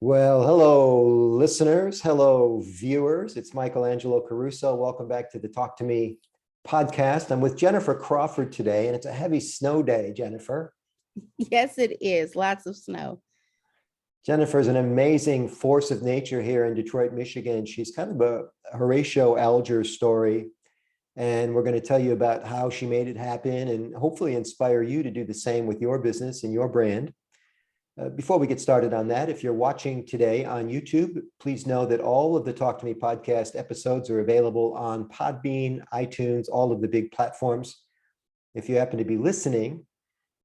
Well, hello, listeners. Hello, viewers. It's Angelo Caruso. Welcome back to the Talk to Me podcast. I'm with Jennyfer Crawford today, and it's a heavy snow day, Jennyfer. Yes, it is. Lots of snow. Jennifer is an amazing force of nature here in Detroit, Michigan. She's kind of a Horatio Alger story, and we're going to tell you about how she made it happen and hopefully inspire you to do the same with your business and your brand. Before we get started on that, if you're watching today on YouTube, please know that all of the Talk to Me podcast episodes are available on Podbean, iTunes, all of the big platforms. If you happen to be listening,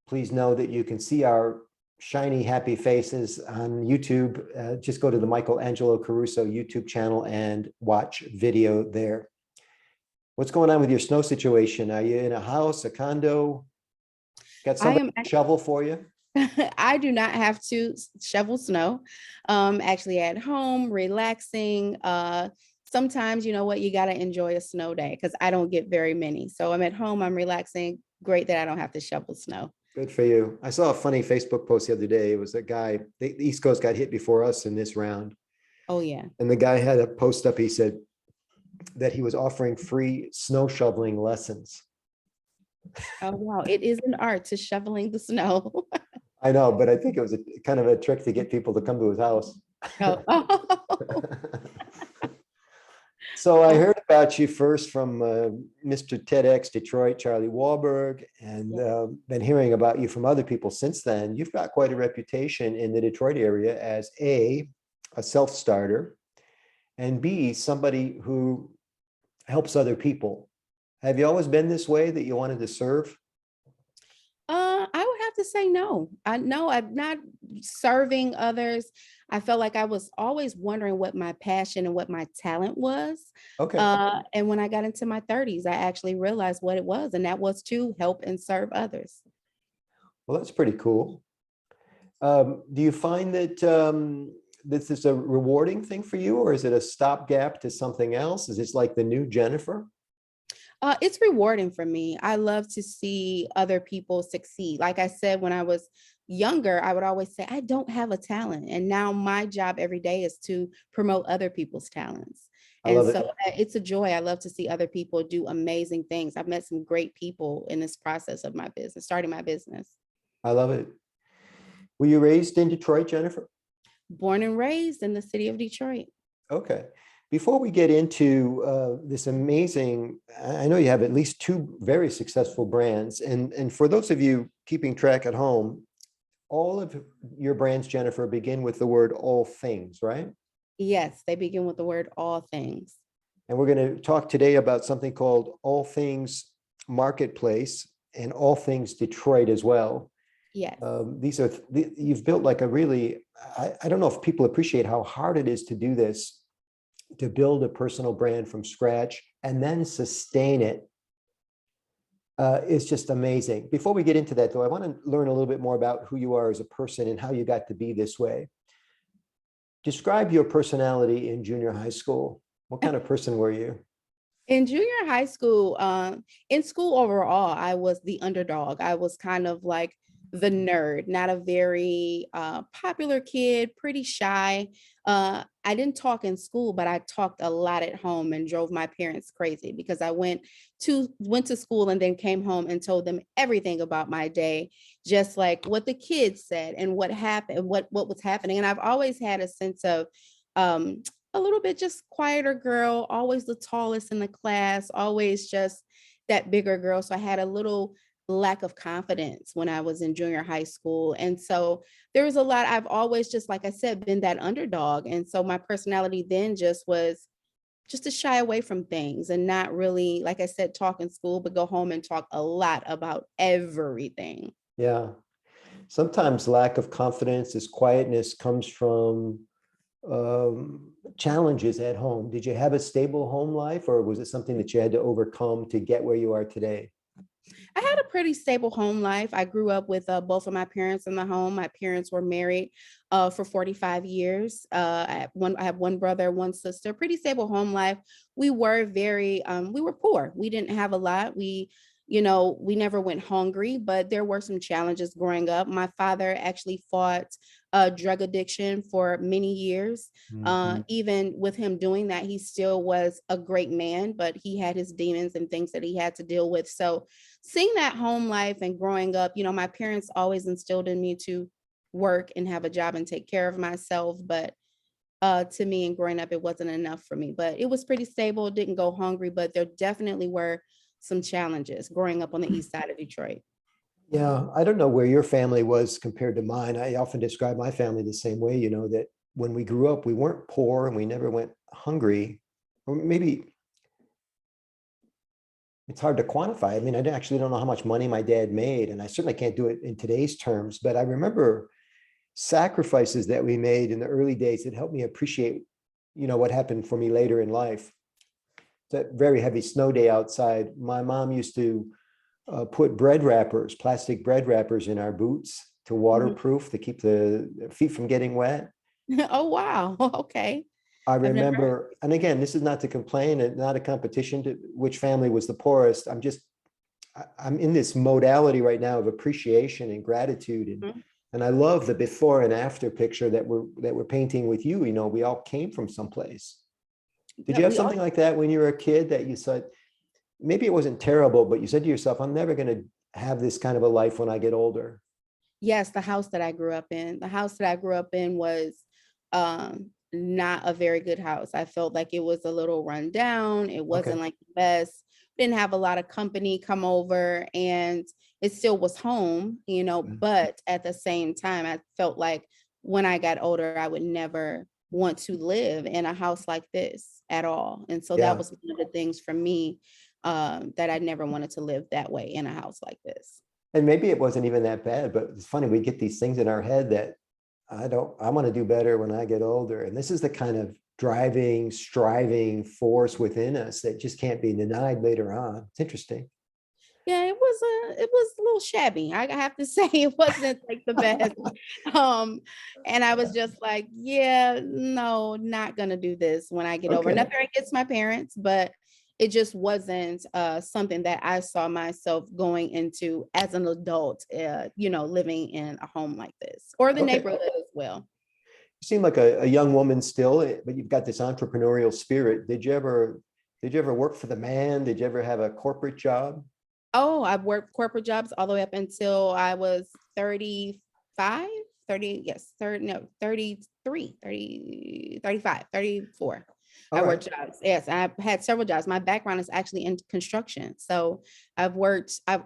please know that you can see our shiny, happy faces on YouTube. Just go to the Angelo Caruso YouTube channel and watch video there. What's going on with your snow situation? Are you in a house, a condo? Got somebody to shovel for you? I do not have to shovel snow. Actually at home, relaxing. Sometimes, you know what, you got to enjoy a snow day because I don't get very many. So I'm at home, I'm relaxing. Great that I don't have to shovel snow. Good for you. I saw a funny Facebook post the other day. It was a guy, the East Coast got hit before us in this round. Oh, yeah. And the guy had a post up. He said that he was offering free snow shoveling lessons. Oh, wow. It is an art to shoveling the snow. I know, but I think it was a kind of a trick to get people to come to his house. Oh. So I heard about you first from Mr. TEDx Detroit, Charlie Wahlberg, and been hearing about you from other people since then. You've got quite a reputation in the Detroit area as a self-starter, and B, somebody who helps other people. Have you always been this way, that you wanted to serve? I would have to say no. I'm not serving others. I felt like I was always wondering what my passion and what my talent was. Okay. And when I got into my 30s, I actually realized what it was, and that was to help and serve others. Well, that's pretty cool. Do you find that this is a rewarding thing for you, or is it a stopgap to something else? Is this like the new Jennyfer? It's rewarding for me. I love to see other people succeed. Like I said, when I was younger, I would always say, I don't have a talent. And now my job every day is to promote other people's talents. I And love it. so it's a joy. I love to see other people do amazing things. I've met some great people in this process of my business, starting my business. I love it. Were you raised in Detroit, Jennyfer? Born and raised in the city of Detroit. Okay. Before we get into this amazing, I know you have at least two very successful brands. And for those of you keeping track at home, all of your brands, Jennyfer, begin with the word all things, right? Yes, they begin with the word all things. And we're going to talk today about something called All Things Marketplace and All Things Detroit as well. Yes. You've built like a really, I don't know if people appreciate how hard it is to do this, to build a personal brand from scratch and then sustain it. It's just amazing. Before we get into that, though, I want to learn a little bit more about who you are as a person and how you got to be this way. Describe your personality in junior high school. What kind of person were you? In junior high school, in school overall, I was the underdog. I was kind of like the nerd, not a very popular kid, pretty shy. I didn't talk in school, but I talked a lot at home and drove my parents crazy because I went to school and then came home and told them everything about my day, just like what the kids said and what happened, what was happening. And I've always had a sense of a little bit just quieter girl, always the tallest in the class, always just that bigger girl. So I had a little lack of confidence when I was in junior high school. And so there was a lot, I've always just, like I said, been that underdog. And so my personality then just was just to shy away from things and not really, like I said, talk in school, but go home and talk a lot about everything. Yeah. Sometimes lack of confidence, this quietness comes from challenges at home. Did you have a stable home life, or was it something that you had to overcome to get where you are today? I had a pretty stable home life. I grew up with both of my parents in the home. My parents were married for 45 years. I have one brother, one sister, pretty stable home life. We were we were poor. We didn't have a lot. We we never went hungry, but there were some challenges growing up. My father actually fought drug addiction for many years. Mhm. Even with him doing that, he still was a great man, but he had his demons and things that he had to deal with. So seeing that home life and growing up, my parents always instilled in me to work and have a job and take care of myself. But to me, and growing up, it wasn't enough for me, but it was pretty stable. Didn't go hungry, but there definitely were some challenges growing up on the east side of Detroit. Yeah, I don't know where your family was compared to mine. I often describe my family the same way, that when we grew up, we weren't poor and we never went hungry. Or maybe it's hard to quantify. I mean, I actually don't know how much money my dad made, and I certainly can't do it in today's terms, but I remember sacrifices that we made in the early days that helped me appreciate, what happened for me later in life. That very heavy snow day outside, my mom used to put plastic bread wrappers in our boots to Mhm. waterproof to keep the feet from getting wet. Oh, wow. Okay. I I've never. remember, and again, this is not to complain and not a competition to which family was the poorest. I'm in this modality right now of appreciation and gratitude. Mhm. And I love the before and after picture that we're painting with you. We all came from someplace. Did Yeah, you have we all. something like that when you were a kid that you said, maybe it wasn't terrible, but you said to yourself, I'm never going to have this kind of a life when I get older? Yes, the house that I grew up in. The house that I grew up in was not a very good house. I felt like it was a little run down. It Okay. wasn't like the best. Didn't have a lot of company come over, and it still was home, but at the same time, I felt like when I got older, I would never want to live in a house like this at all. And so that Yeah. was one of the things for me, that I never wanted to live that way in a house like this. And maybe it wasn't even that bad, but it's funny, we get these things in our head that I want to do better when I get older. And this is the kind of driving, striving force within us that just can't be denied later on. It's interesting. Yeah, it was a little shabby. I have to say it wasn't like the best. Um, and I was just like, yeah, no, not gonna do this when I get over. Okay. Nothing against my parents, but it just wasn't something that I saw myself going into as an adult, living in a home like this or the Okay. neighborhood as well. You seem like a young woman still, but you've got this entrepreneurial spirit. Did you ever work for the man? Did you ever have a corporate job? Oh, I've worked corporate jobs all the way up until I was 35, 30, yes, 30, no, 33, 30, 35, 34. All I right. worked jobs. Yes, I've had several jobs. My background is actually in construction. So I've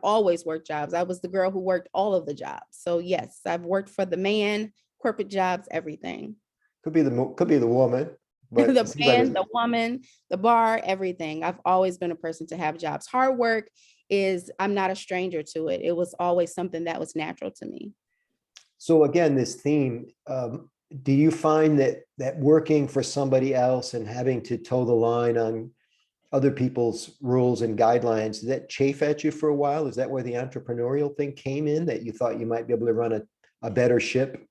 always worked jobs. I was the girl who worked all of the jobs. So yes, I've worked for the man, corporate jobs, everything. Could be the woman, but it The seems like man, the woman, the bar, everything. I've always been a person to have jobs. Hard work I'm not a stranger to it. It was always something that was natural to me. so. Again, this theme. Do you find that working for somebody else and having to toe the line on other people's rules and guidelines, did that chafe at you for a while? Is that where the entrepreneurial thing came in, that you thought you might be able to run a better ship?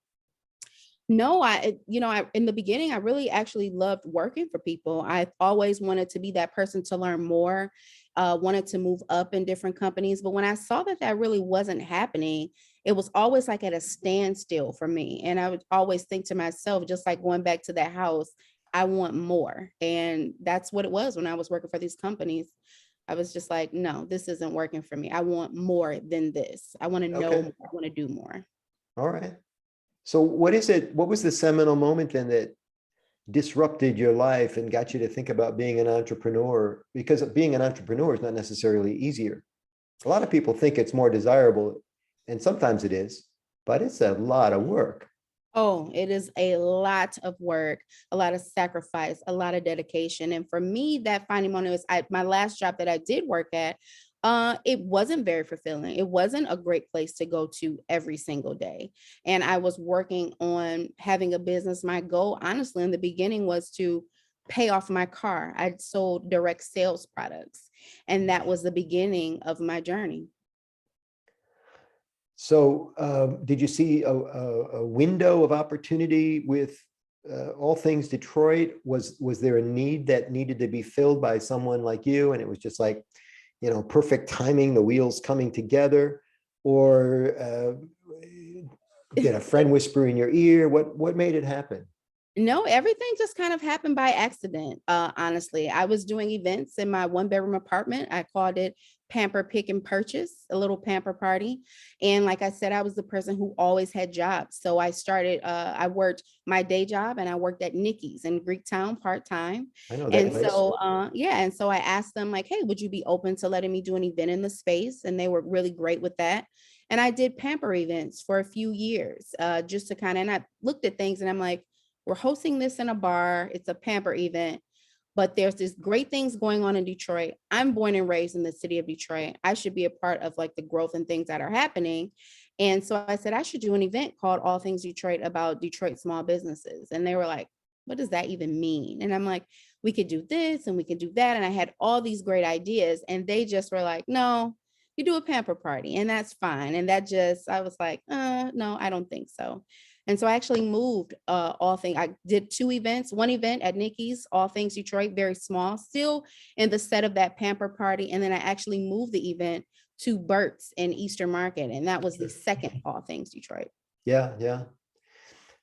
No, in the beginning, I really actually loved working for people. I always wanted to be that person to learn more, wanted to move up in different companies. But when I saw that that really wasn't happening, it was always like at a standstill for me. And I would always think to myself, just like going back to that house, I want more. And that's what it was when I was working for these companies. I was just like, no, this isn't working for me. I want more than this. I want to know Okay. more. I want to do more. All right. So what was the seminal moment then that disrupted your life and got you to think about being an entrepreneur? Because being an entrepreneur is not necessarily easier. A lot of people think it's more desirable, and sometimes it is, but it's a lot of work. Oh, it is a lot of work, a lot of sacrifice, a lot of dedication. And for me, that finding moment was my last job that I did work at. It wasn't very fulfilling. It wasn't a great place to go to every single day. And I was working on having a business. My goal, honestly, in the beginning was to pay off my car. I sold direct sales products, and that was the beginning of my journey. So, did you see a window of opportunity with all things Detroit? Was there a need that needed to be filled by someone like you? And it was just like, perfect timing, the wheels coming together, or get a friend whisper in your ear? What made it happen? No, everything just kind of happened by accident. Honestly, I was doing events in my one-bedroom apartment. I called it Pamper Pick and Purchase, a little pamper party. And like I said, I was the person who always had jobs. So I worked my day job and I worked at Nikki's in Greektown part-time. I know that And place. so, yeah. And so I asked them like, hey, would you be open to letting me do an event in the space? And they were really great with that. And I did pamper events for a few years, just to and I looked at things and I'm like, we're hosting this in a bar. It's a pamper event, but there's this great things going on in Detroit. I'm born and raised in the city of Detroit. I should be a part of like the growth and things that are happening. And so I said, I should do an event called All Things Detroit about Detroit small businesses. And they were like, what does that even mean? And I'm like, we could do this and we could do that. And I had all these great ideas and they just were like, no, you do a pamper party and that's fine. And I was like, no, I don't think so. And so I actually moved I did two events, one event at Nikki's, All Things Detroit, very small, still in the set of that pamper party. And then I actually moved the event to Burt's in Eastern Market. And that was the second All Things Detroit. Yeah, yeah.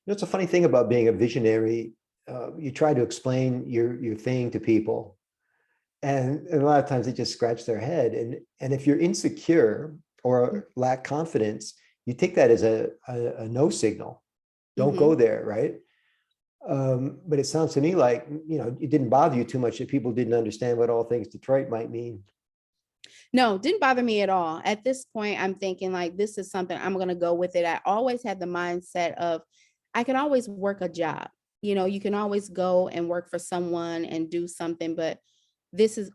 It's a funny thing about being a visionary. You try to explain your thing to people, and a lot of times they just scratch their head. And if you're insecure or lack confidence, you take that as a no signal. Don't go there, right? But it sounds to me like, it didn't bother you too much that people didn't understand what All Things Detroit might mean. No, didn't bother me at all. At this point, I'm thinking like, this is something I'm going to go with it. I always had the mindset of, I can always work a job. You can always go and work for someone and do something, but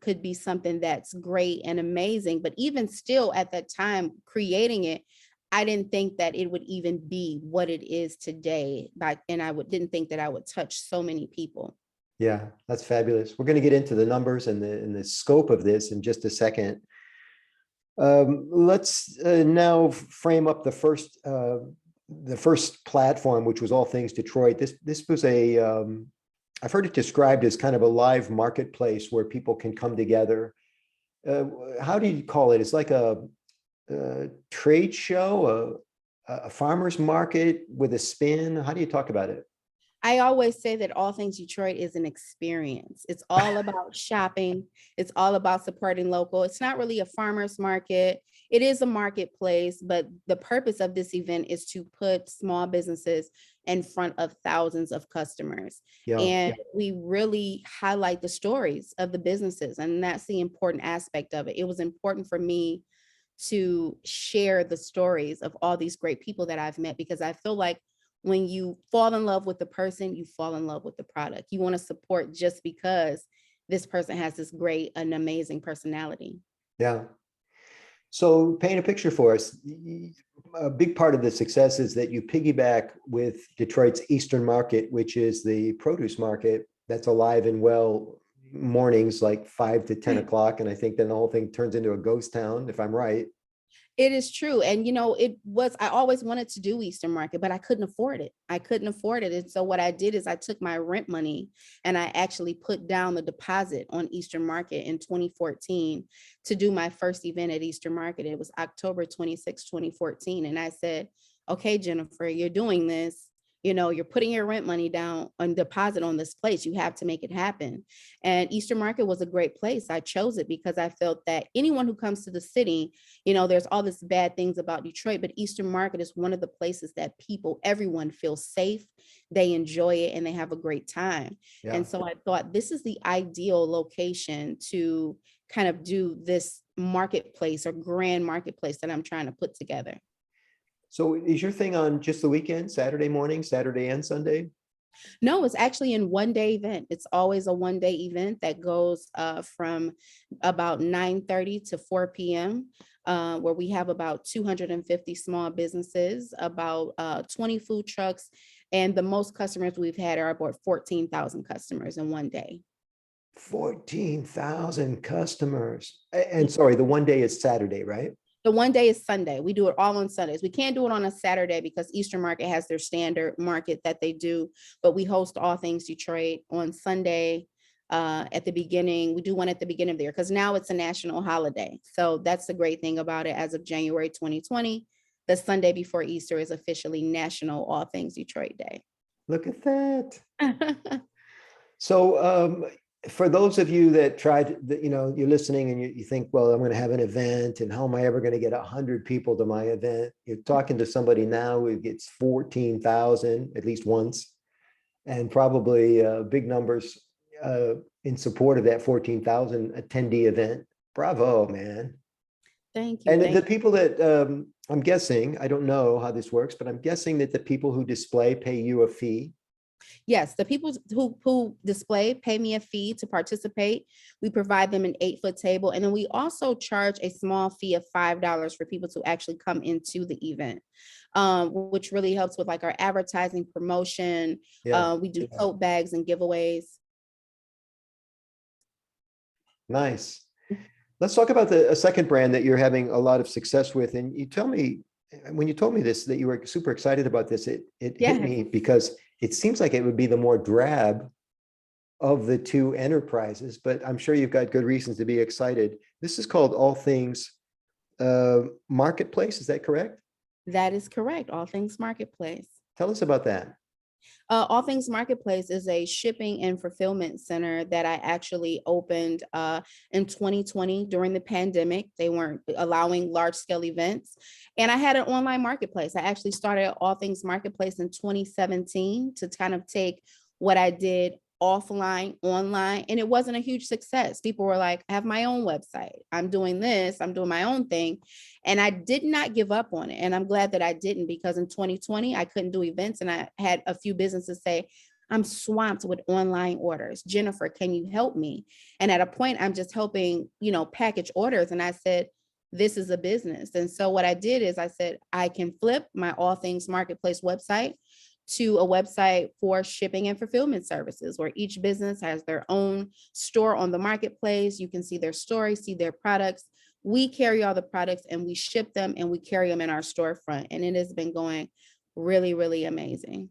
could be something that's great and amazing. But even still at that time creating it, I didn't think that it would even be what it is today. And didn't think that I would touch so many people. Yeah, that's fabulous. We're going to get into the numbers and the scope of this in just a second. Let's now frame up the first platform, which was All Things Detroit. This was I've heard it described as kind of a live marketplace where people can come together. How do you call it? It's like a trade show, a farmer's market with a spin. How do you talk about it? I always say that All Things Detroit is an experience. It's all about shopping. It's all about supporting local. It's not really a farmer's market. It is a marketplace, but the purpose of this event is to put small businesses in front of thousands of customers. Yeah. And we really highlight the stories of the businesses. And that's the important aspect of it. It was important for me to share the stories of all these great people that I've met, because I feel like when you fall in love with the person, you fall in love with the product. You want to support just because this person has this great and amazing personality. Yeah. So paint a picture for us. A big part of the success is that you piggyback with Detroit's Eastern Market, which is the produce market that's alive and well mornings like 5 to 10 o'clock. And I think then the whole thing turns into a ghost town, if I'm right. It is true. And, I always wanted to do Eastern Market, but I couldn't afford it. And so what I did is I took my rent money and I actually put down the deposit on Eastern Market in 2014 to do my first event at Eastern Market. It was October 26, 2014. And I said, okay, Jennyfer, you're doing this. You're putting your rent money down on deposit on this place. You have to make it happen. And Eastern Market was a great place. I chose it because I felt that anyone who comes to the city, there's all this bad things about Detroit, but Eastern Market is one of the places that everyone feels safe, they enjoy it, and they have a great time. Yeah. And so I thought this is the ideal location to kind of do this marketplace or grand marketplace that I'm trying to put together. So is your thing on just the weekend, Saturday morning, Saturday and Sunday? No, it's actually in one-day event. It's always a one-day event that goes from about 9:30 to 4 p.m., where we have about 250 small businesses, about 20 food trucks, and the most customers we've had are about 14,000 customers in one day. 14,000 customers. And sorry, the one day is Saturday, right? The one day is Sunday. We do it all on Sundays. We can't do it on a Saturday because Eastern Market has their standard market that they do, but we host All Things Detroit on Sunday at the beginning. We do one at the beginning of the year because now it's a national holiday. So that's the great thing about it. As of January 2020, the Sunday before Easter is officially National All Things Detroit Day. Look at that. So for those of you that tried, you're listening and you think, well, I'm going to have an event and how am I ever going to get 100 people to my event? You're talking to somebody now who gets 14,000 at least once, and probably big numbers in support of that 14,000 attendee event. Bravo, man. Thank you. And the people that I'm guessing, I don't know how this works, but I'm guessing that the people who display pay you a fee. Yes, the people who display pay me a fee to participate. We provide them an 8-foot table. And then we also charge a small fee of $5 for people to actually come into the event, which really helps with like our advertising promotion. Yeah. We do tote bags and giveaways. Nice. Let's talk about a second brand that you're having a lot of success with. And you tell me, when you told me this, that you were super excited about this, it hit me because it seems like it would be the more drab of the two enterprises, but I'm sure you've got good reasons to be excited. This is called All Things Marketplace. Is that correct? That is correct. All Things Marketplace. Tell us about that. All Things Marketplace is a shipping and fulfillment center that I actually opened in 2020 during the pandemic. They weren't allowing large scale events. And I had an online marketplace. I actually started All Things Marketplace in 2017 to kind of take what I did offline, online, and it wasn't a huge success. People were like, I have my own website. I'm doing this, I'm doing my own thing. And I did not give up on it. And I'm glad that I didn't, because in 2020, I couldn't do events. And I had a few businesses say, I'm swamped with online orders. Jennyfer, can you help me? And at a point, I'm just helping, package orders. And I said, this is a business. And so what I did is I said, I can flip my All Things Marketplace website to a website for shipping and fulfillment services, where each business has their own store on the marketplace. You can see their story, see their products. We carry all the products and we ship them and we carry them in our storefront. And it has been going really, really amazing.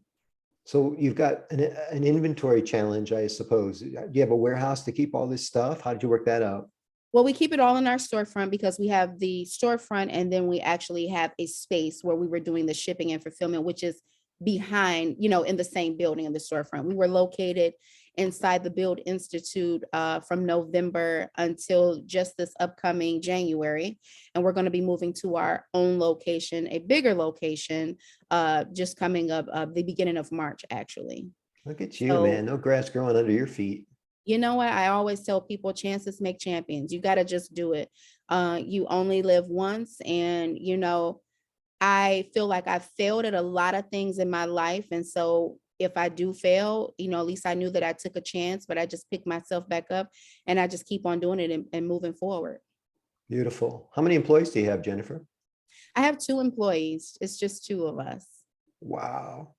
So you've got an inventory challenge, I suppose. Do you have a warehouse to keep all this stuff? How did you work that out? Well, we keep it all in our storefront because we have the storefront, and then we actually have a space where we were doing the shipping and fulfillment, which is behind, in the same building in the storefront. We were located inside the Build Institute from November until just this upcoming January. And we're going to be moving to our own location, a bigger location, just coming up the beginning of March, actually. Look at you, man. No grass growing under your feet. You know what? I always tell people, chances make champions. You got to just do it. You only live once. And, I feel like I've failed at a lot of things in my life. And so if I do fail, at least I knew that I took a chance, but I just picked myself back up and I just keep on doing it and moving forward. Beautiful. How many employees do you have, Jennyfer? I have 2 employees. It's just 2 of us. Wow.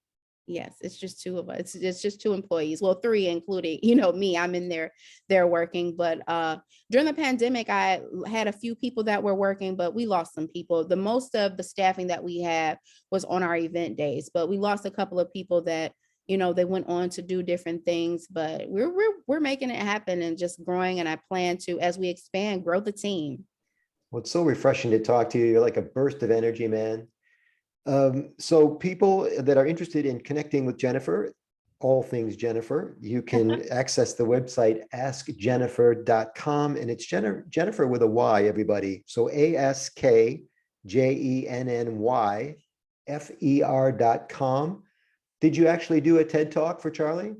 Yes, it's just 2 of us. It's just 2 employees. Well, 3, including, me, I'm in there, they're working. But during the pandemic, I had a few people that were working, but we lost some people. The most of the staffing that we had was on our event days, but we lost a couple of people that, they went on to do different things, but we're making it happen and just growing. And I plan to, as we expand, grow the team. Well, it's so refreshing to talk to you. You're like a burst of energy, man. So people that are interested in connecting with Jennyfer, All Things Jennyfer, you can access the website askjennyfer.com, and it's Jennyfer with a Y, everybody. So askjennyfer.com. Did you actually do a TED Talk for Charlie?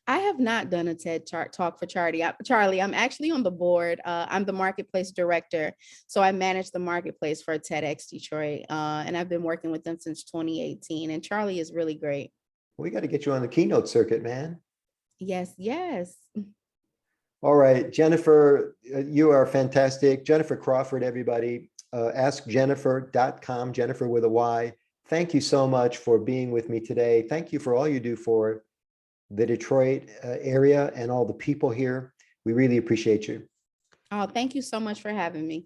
I have not done a TED Talk for Charlie. I'm actually on the board. I'm the marketplace director. So I manage the marketplace for TEDx Detroit. And I've been working with them since 2018. And Charlie is really great. We got to get you on the keynote circuit, man. Yes, yes. All right, Jennyfer, you are fantastic. Jennyfer Crawford, everybody. Askjennyfer.com, Jennyfer with a Y. Thank you so much for being with me today. Thank you for all you do for the Detroit area and all the people here. We really appreciate you. Oh, thank you so much for having me.